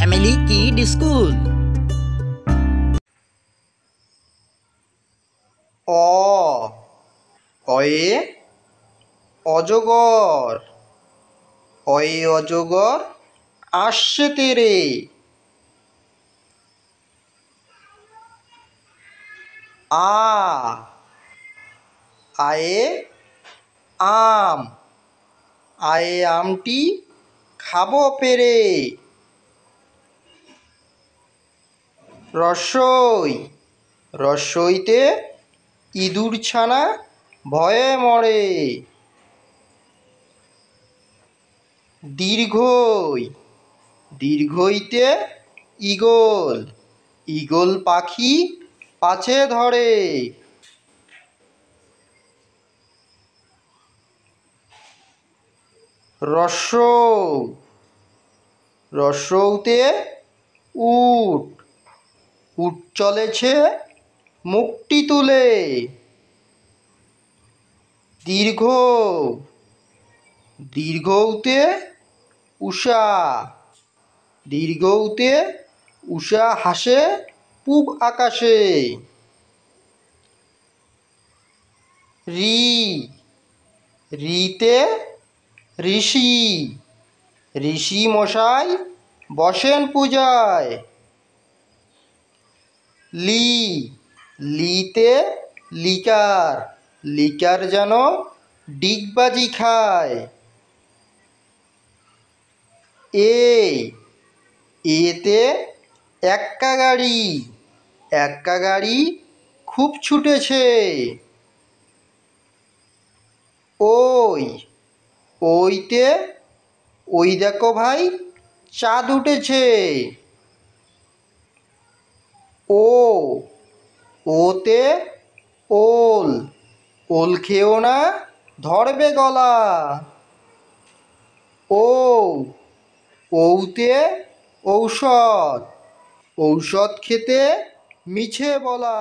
Family kid school. অ অয়ে অজগর, অয়ে অজগর আসছে তেরে। আ আয়ে আম, আয়ে আমটি খাবো পেরে। রসই রসইতে ইঁদুর ছানা ভয়ে মরে। দীর্ঘই দীর্ঘইতে ঈগল, ঈগল পাখি পাছে ধরে। রসৌ রসৌতে উট, উট চলেছে মুখটি তুলে। দীর্ঘ দীর্ঘৌতে উষা, দীর্ঘৌতে উষা হাসে পূব আকাশে। রি রিতে ঋষি, ঋষি মশাই বসেন পূজায়। লি লিতে লিকার, লিকার যেন ডিগবাজি খায়। এ এতে এক্কা গাড়ি, এক্কা গাড়ি খুব ছুটেছে। ওই ওইতে ওই দেখো ভাই চাঁদ উঠেছে। ও ওতে ওল, ওল খেও না ধরবে গলা। ও ঔতে ঔষধ, ঔষধ খেতে মিছে বলা।